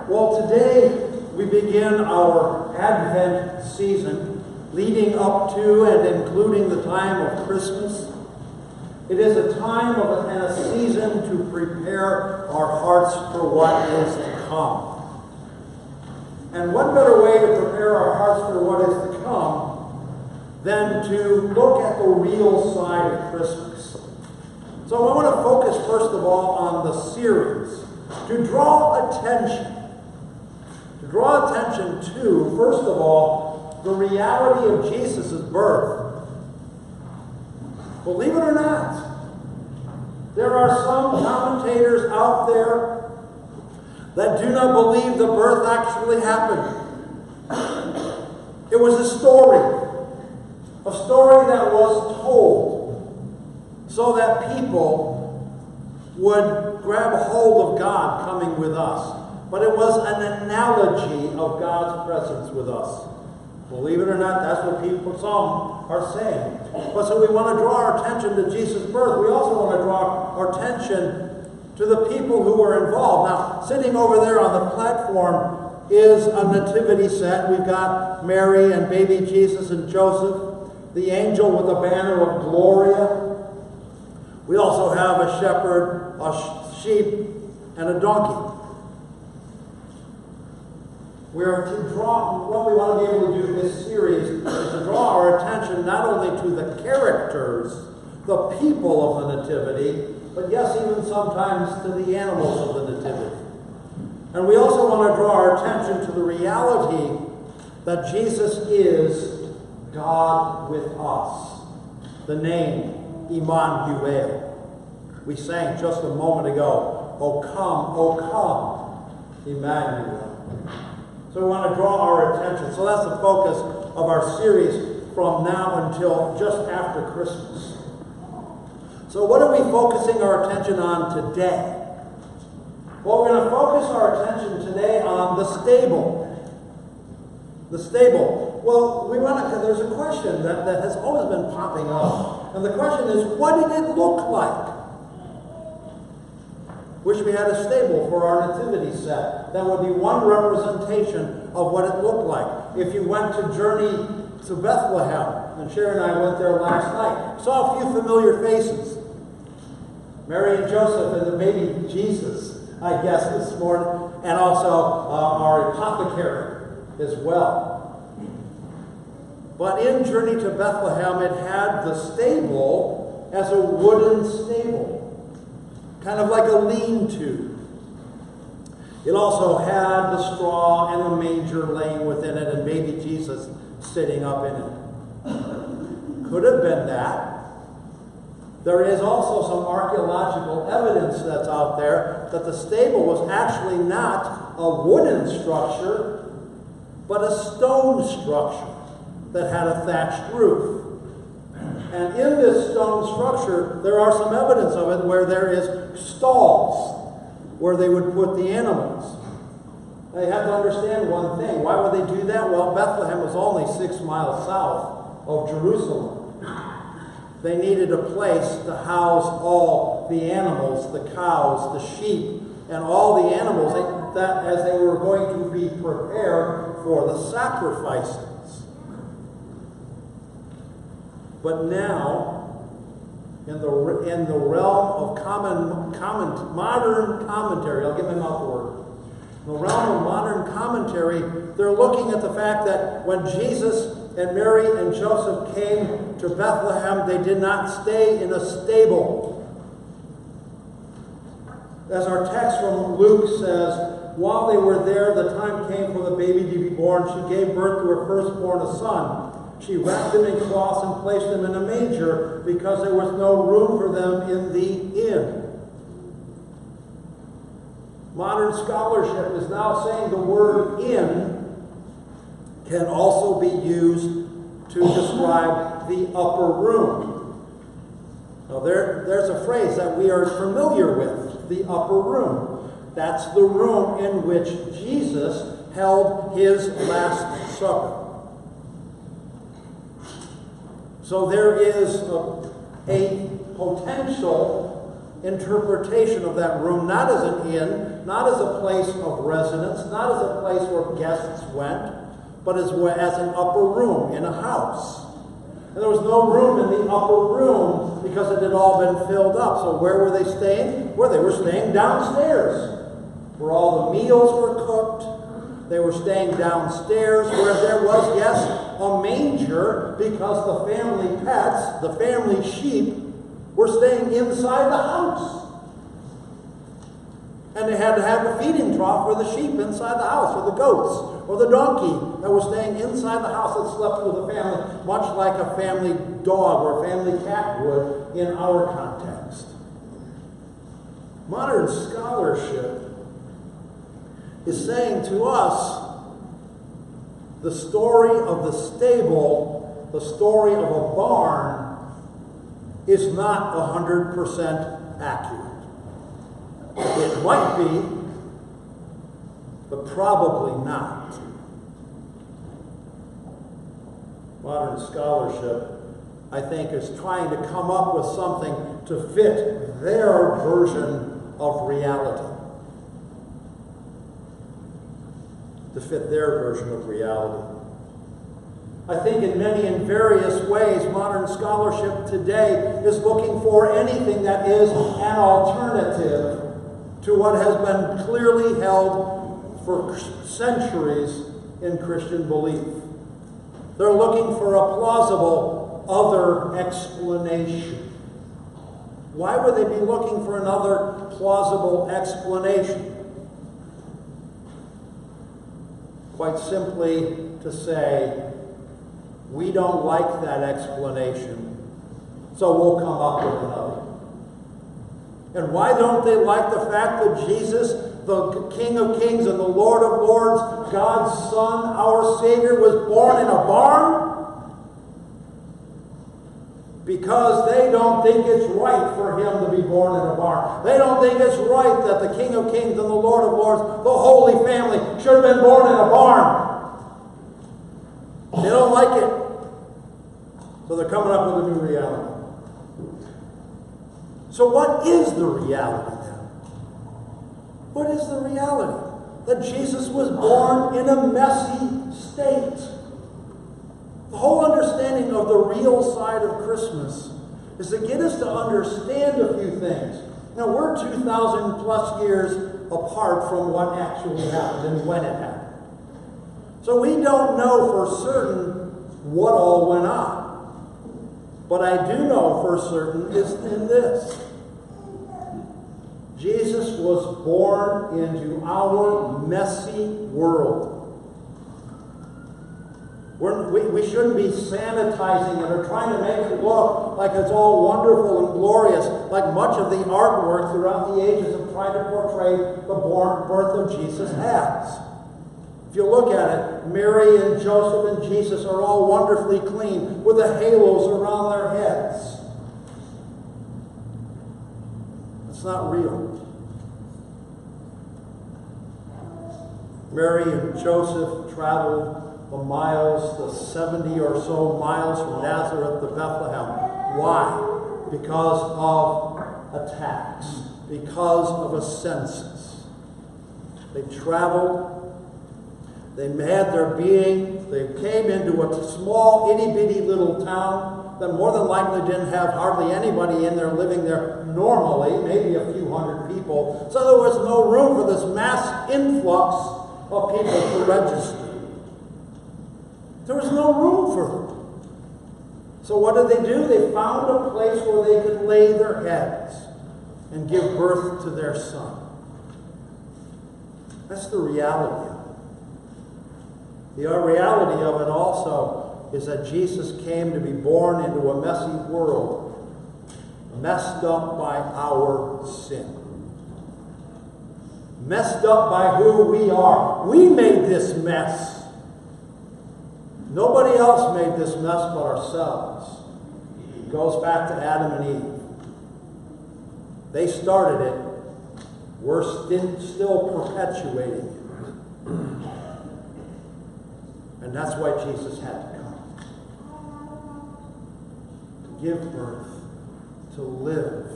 Well, today we begin our Advent season leading up to and including the time of Christmas. It is a time and a season to prepare our hearts for what is to come. And what better way to prepare our hearts for what is to come than to look at the real side of Christmas. So I want to focus first of all on the series to draw attention to, first of all, the reality of Jesus' birth. Believe it or not, there are some commentators out there that do not believe the birth actually happened. It was a story that was told so that people would grab hold of God coming with us. But it was an analogy of God's presence with us. Believe it or not, that's what some are saying. But so we want to draw our attention to Jesus' birth. We also want to draw our attention to the people who were involved. Now, sitting over there on the platform is a nativity set. We've got Mary and baby Jesus and Joseph, the angel with a banner of Gloria. We also have a shepherd, a sheep, and a donkey. What we want to be able to do in this series is to draw our attention not only to the characters, the people of the Nativity, but yes, even sometimes to the animals of the Nativity. And we also want to draw our attention to the reality that Jesus is God with us. The name, Emmanuel. We sang just a moment ago, O come, Emmanuel. So we want to draw our attention. So that's the focus of our series from now until just after Christmas. So what are we focusing our attention on today? Well, we're going to focus our attention today on the stable. The stable. Well, there's a question that has always been popping up. And the question is, what did it look like? Wish we had a stable for our nativity set. That would be one representation of what it looked like. If you went to Journey to Bethlehem, and Sharon and I went there last night, saw a few familiar faces. Mary and Joseph and the baby Jesus, I guess, this morning, and also our apothecary as well. But in Journey to Bethlehem, it had the stable as a wooden stable. Kind of like a lean-to. It also had the straw and the manger laying within it and baby Jesus sitting up in it. Could have been that. There is also some archaeological evidence that's out there that the stable was actually not a wooden structure, but a stone structure that had a thatched roof. And in this stone structure, there are some evidence of it where there is stalls where they would put the animals. They have to understand one thing. Why would they do that? Well, Bethlehem was only 6 miles south of Jerusalem. They needed a place to house all the animals, the cows, the sheep, and all the animals that as they were going to be prepared for the sacrifices. But now, in the realm of modern commentary, I'll get my mouth word. In the realm of modern commentary, they're looking at the fact that when Jesus and Mary and Joseph came to Bethlehem, they did not stay in a stable. As our text from Luke says, while they were there, the time came for the baby to be born. She gave birth to her firstborn, a son. She wrapped him in cloths and placed him in a manger because there was no room for them in the inn. Modern scholarship is now saying the word inn can also be used to describe the upper room. Now there's a phrase that we are familiar with, the upper room. That's the room in which Jesus held his Last Supper. So there is a potential interpretation of that room, not as an inn, not as a place of residence, not as a place where guests went, but as an upper room in a house. And there was no room in the upper room because it had all been filled up. So where were they staying? Well, they were staying downstairs, where all the meals were cooked. They were staying downstairs where there was, yes, a manger, because the family pets, the family sheep, were staying inside the house. And they had to have a feeding trough for the sheep inside the house, or the goats, or the donkey that was staying inside the house that slept with the family, much like a family dog or a family cat would in our context. Modern scholarship is saying to us the story of the stable, the story of a barn, is not 100% accurate. It might be, but probably not. Modern scholarship, I think, is trying to come up with something to fit their version of reality. To fit their version of reality. I think in many and various ways, modern scholarship today is looking for anything that is an alternative to what has been clearly held for centuries in Christian belief. They're looking for a plausible other explanation. Why would they be looking for another plausible explanation? Quite simply to say, we don't like that explanation, so we'll come up with another. And why don't they like the fact that Jesus, the King of Kings and the Lord of Lords, God's Son, our Savior, was born in a barn? Because they don't think it's right for him to be born in a barn. They don't think it's right that the King of Kings and the Lord of Lords, the Holy Family, should have been born in a barn. They don't like it. So they're coming up with a new reality. So what is the reality then? What is the reality? That Jesus was born in a messy state. The whole understanding of the real side of Christmas is to get us to understand a few things. Now, we're 2,000 plus years apart from what actually happened and when it happened. So we don't know for certain what all went on. But I do know for certain is in this. Jesus was born into our messy world. We shouldn't be sanitizing it or trying to make it look like it's all wonderful and glorious, like much of the artwork throughout the ages have tried to portray the birth of Jesus has. If you look at it, Mary and Joseph and Jesus are all wonderfully clean with the halos around their heads. It's not real. Mary and Joseph traveled the miles, the 70 or so miles from Nazareth to Bethlehem. Why? Because of attacks, because of a census. They traveled. They had their being. They came into a small, itty-bitty little town that more than likely didn't have hardly anybody in there living there normally, maybe a few hundred people. So there was no room for this mass influx of people to register. There was no room for them. So what did they do? They found a place where they could lay their heads and give birth to their son. That's the reality of it. The reality of it also is that Jesus came to be born into a messy world, messed up by our sin. Messed up by who we are. We made this mess. Nobody else made this mess but ourselves. It goes back to Adam and Eve. They started it. We're still perpetuating it. And that's why Jesus had to come. To give birth, to live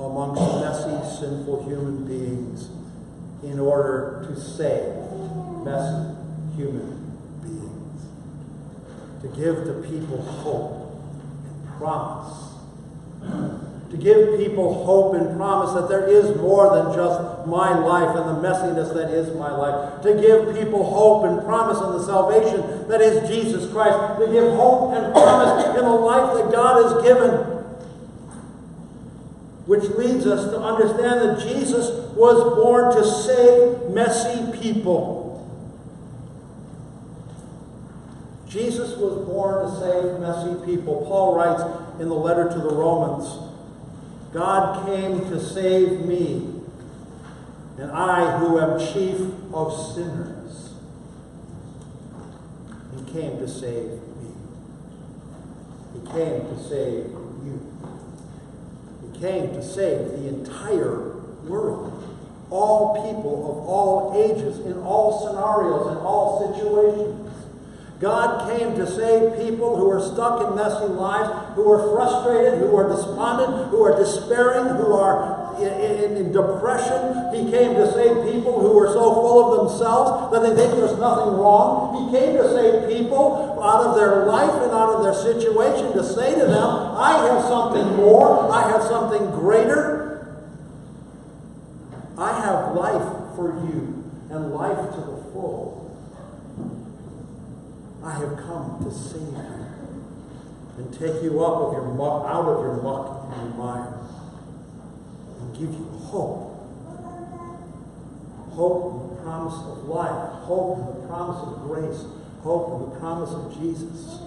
amongst messy, sinful human beings in order to save messy human beings. To give the people hope and promise. To give people hope and promise that there is more than just my life and the messiness that is my life. To give people hope and promise in the salvation that is Jesus Christ. To give hope and promise in the life that God has given. Which leads us to understand that Jesus was born to save messy people. Jesus was born to save messy people. Paul writes in the letter to the Romans, God came to save me, and I who am chief of sinners. He came to save me. He came to save you. He came to save the entire world. All people of all ages, in all scenarios, in all situations. God came to save people who are stuck in messy lives, who are frustrated, who are despondent, who are despairing, who are in depression. He came to save people who are so full of themselves that they think there's nothing wrong. He came to save people out of their life and out of their situation, to say to them, I have something more, I have something greater. I have life for you, and life to the full. I have come to save you and take you out of your muck and your mire, and give you hope. Hope in the promise of life. Hope in the promise of grace. Hope in the promise of Jesus.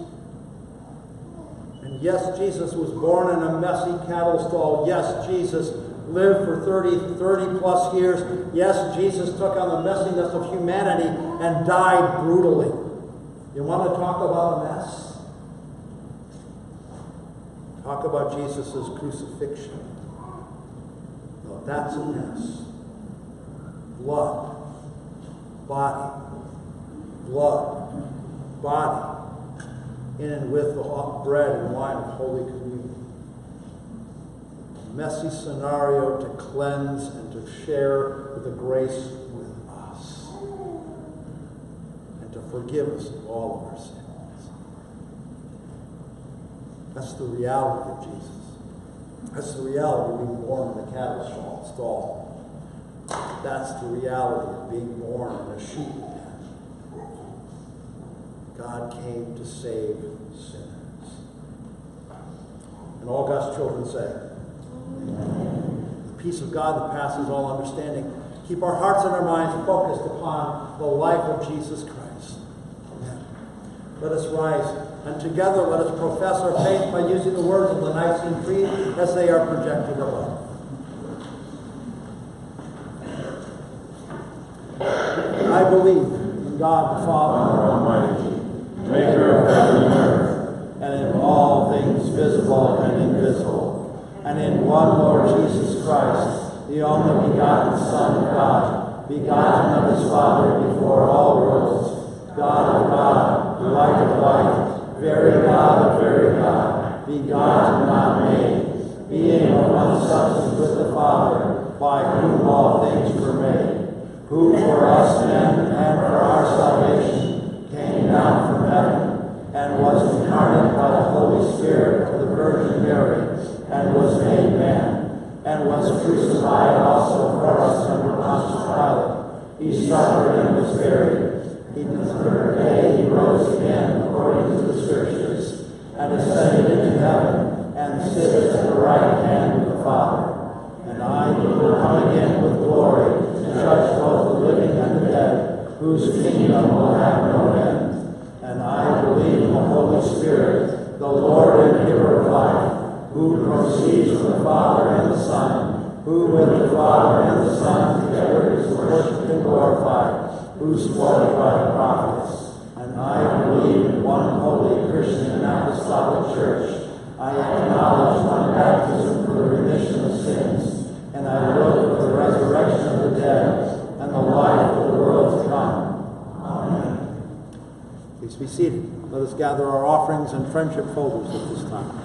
And yes, Jesus was born in a messy cattle stall. Yes, Jesus lived for 30 plus years. Yes, Jesus took on the messiness of humanity and died brutally. You want to talk about a mess? Talk about Jesus' crucifixion. No, that's a mess. Blood, body, blood, body, in and with the hot bread and wine of Holy Communion. A messy scenario to cleanse and to share the grace with us. To forgive us of all of our sins. That's the reality of Jesus. That's the reality of being born in a cattle stall. That's the reality of being born in a sheep pen. God came to save sinners. And all God's children say, Amen. The peace of God that passes all understanding. Keep our hearts and our minds focused upon the life of Jesus Christ. Let us rise, and together let us profess our faith by using the words of the Nicene Creed as they are projected above. I believe in God the Father Almighty, maker of heaven and earth, and in all things visible and invisible, and in one Lord Jesus Christ, the only begotten Son of God, begotten of his Father before all worlds, God of God, light of light, very God of very God, begotten, not made, being of one substance with the Father, by whom all things were made, who for us men and for our salvation came down from heaven, and was incarnate by the Holy Spirit of the Virgin Mary, and was made man, and was crucified also for us under Pontius Pilate. He suffered and was buried. In the third day he rose again according to the Scriptures, and ascended into heaven, and sitteth at the right hand of the Father. And I will come again with glory to judge both the living and the dead, whose kingdom will have no end. And I believe in the Holy Spirit, the Lord and giver of life, who proceeds from the Father and the Son, who with the Father and the Son together is worshipped and glorified, who spoke by the prophets. And I believe in one holy Christian and apostolic church. I acknowledge one baptism for the remission of sins, and I look for the resurrection of the dead and the life of the world to come. Amen. Please be seated. Let us gather our offerings and friendship folders at this time.